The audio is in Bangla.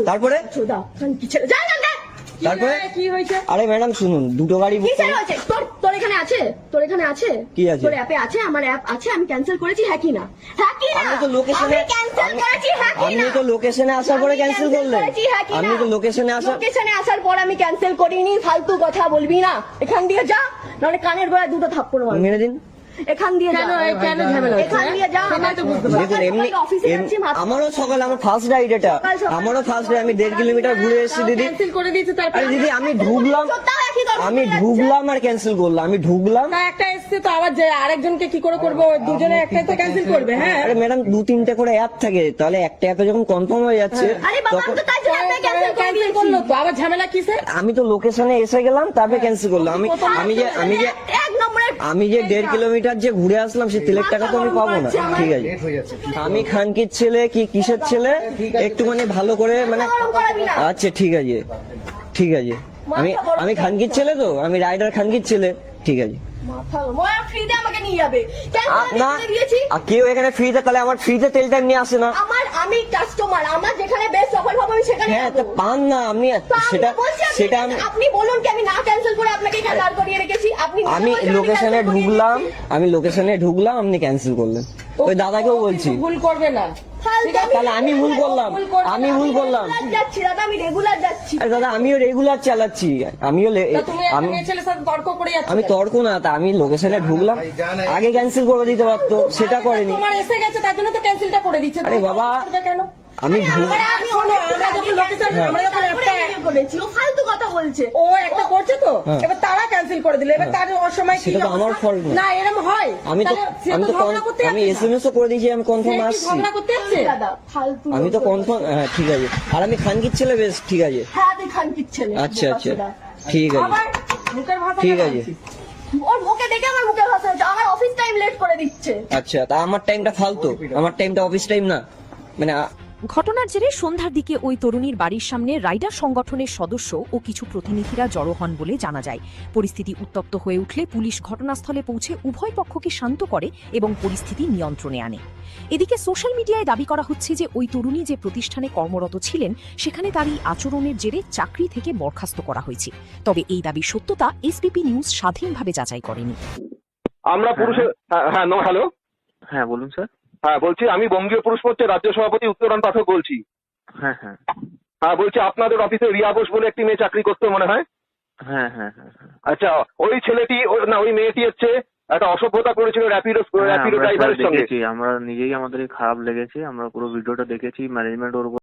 তারপরে তারপরে কি হয়েছে? আরে ম্যাডাম শুনুন, দুটো গাড়ি বুক তোর এখানে আছে, তোর এখানে আছে কি আছে? তোর অ্যাপে আছে, আমার অ্যাপ আছে, আমি ক্যান্সেল করেছি, হ্যাঁ কি না? হ্যাঁ কি না? আমি তো লোকেশনে ক্যান্সেল করেছি, হ্যাঁ কি না? আমি তো লোকেশনে আসার পরে ক্যান্সেল করলেন। আমি তো লোকেশনে আসার পর আমি ক্যান্সেল করিনি। ফালতু কথা বলবি না, এখান দিয়ে যা, নাহলে কানের গোড়ায় দুটো থাপ্পড় মারবো। মেরে দিন। এখান দিয়ে যা, কেন ঝামেলা? এখান দিয়ে যা। দেখুন এমনি আমারও সকালে আমার ফার্স্ট রাইড, এটা আমারও ফার্স্ট রাইড, আমি 1.5 কিলোমিটার ঘুরে এসেছি দিদি। আরে দিদি আমি ঢুকলাম আর ক্যান্সেল করলাম, আমি ঢুকলাম একটা এসছে তো আবার আরেকজনকে কি করে করবো? দুজনে একটাই তো ক্যান্সেল করবে। হ্যাঁ আরে ম্যাডাম 2-3টে করে অ্যাপ থাকে, তাহলে একটা অ্যাপে যখন কনফার্ম হয়ে যাচ্ছে তখন ক্যান্সেল করলো তো আবার ঝামেলা কিসে? আমি তো লোকেশনে এসে গেলাম, তারপরে ক্যান্সেল করলাম। আমি যে 1.5 কিলোমিটার যে ঘুরে আসলাম, সেই তেলের টাকা তো আমি পাবো না। ঠিক আছে, আমি খানকির ছেলে কি কিসের ছেলে, একটুখানি ভালো করে মানে আচ্ছা ঠিক আছে ঠিক আছে, আমি খানকির ছেলে, তো আমি রাইডার খানকির ছেলে, ঠিক আছে। না কেউ এখানে ফ্রিতে, তাহলে আমার ফ্রিতে তেলটা এমনি আসে না। আমি কাস্টমার, আমার যেখানে বেস্ট অফার হবে আমি সেখানে হ্যাঁ তো পান না আপনি, সেটা আপনি বলুন কি আমি না ক্যান্সেল করে আপনাকে এখানে দাঁড় করিয়ে রেখেছি? আমি লোকেশনে ঢুকলাম, আপনি ক্যান্সেল করলেন। ওই দাদাকেও বলছি ভুল করবে না, তাহলে আমি ভুল করলাম, যাচ্ছি দাদা, আমি রেগুলার যাচ্ছি। আরে দাদা আমিও রেগুলার চালাচ্ছি, আমি তর্ক না, তা আমি লোকেশনে ঢুকলাম, আগে ক্যান্সেল করে দিতে পারতো, সেটা করেনি। তোমার এসে গেছে তার জন্য তো ক্যান্সেলটা করে দিচ্ছে। আরে বাবা কেন? আমি ফালতু কথা বলছে, ও একটা করছে তো এবার তারা ক্যান্সেল করে দিলে, এবার তার অসময় সেটা তো আমার ফল্ট না, এরকম হয়। আমি এসএমএসও করে দিয়েছি, আমি কনফার্ম আসছি। ঝগড়া করতে আসছে দাদা, ফালতু। আমি তো কনফার্ম, হ্যাঁ ঠিক আছে। আর আমি খানকির ছেলে, বেশ ঠিক আছে। হ্যাঁ তুই খানকির ছেলে। আচ্ছা আচ্ছা ঠিক আছে, মুখের ভাষা ঠিক আছে। ওর মুখে দেখে আমার মুখে ভাষা হচ্ছে, আমার অফিস টাইম লেট করে দিচ্ছে। আচ্ছা তা আমার টাইমটা ফালতু, আমার টাইমটা অফিস টাইম না মানে। ঘটনার জেরে সন্ধ্যার দিকে ওই তরুণীর বাড়ির সামনে রাইডার সংগঠনের সদস্য ও কিছু প্রতিনিধিরা জড়ো হন বলে জানা যায়। পরিস্থিতি উত্তপ্ত হয়ে উঠলে পুলিশ ঘটনাস্থলে পৌঁছে উভয় পক্ষকে শান্ত করে এবং পরিস্থিতি নিয়ন্ত্রণে আনে। এদিকে সোশ্যাল মিডিয়ায় দাবি করা হচ্ছে যে ওই তরুণী যে প্রতিষ্ঠানে কর্মরত ছিলেন সেখানে তার এই আচরণের জেরে চাকরি থেকে বরখাস্ত করা হয়েছে। তবে এই দাবির সত্যতা এসবিপি নিউজ স্বাধীনভাবে যাচাই করেনি। আমরা পুরুষের হ্যালো হ্যাঁ বলুন স্যার। হ্যাঁ বলছি, আমি বঙ্গীয় পুরুষ মোর্চার রাজ্য সভাপতি উত্তরণ পাঠক বলছি। হ্যাঁ হ্যাঁ হ্যাঁ বলছি, আপনাদের অফিসে রিয়া বোস বলে একটি মেয়ে চাকরি করতে মনে হয়। হ্যাঁ হ্যাঁ হ্যাঁ আচ্ছা, ওই ছেলেটি ওই মেয়েটি হচ্ছে একটা অসভ্যতা করেছিল র্যাপিডো ড্রাইভারের সঙ্গে। আমরা নিজেই আমাদের খারাপ লেগেছে, আমরা পুরো ভিডিওটা দেখেছি, ম্যানেজমেন্ট ওর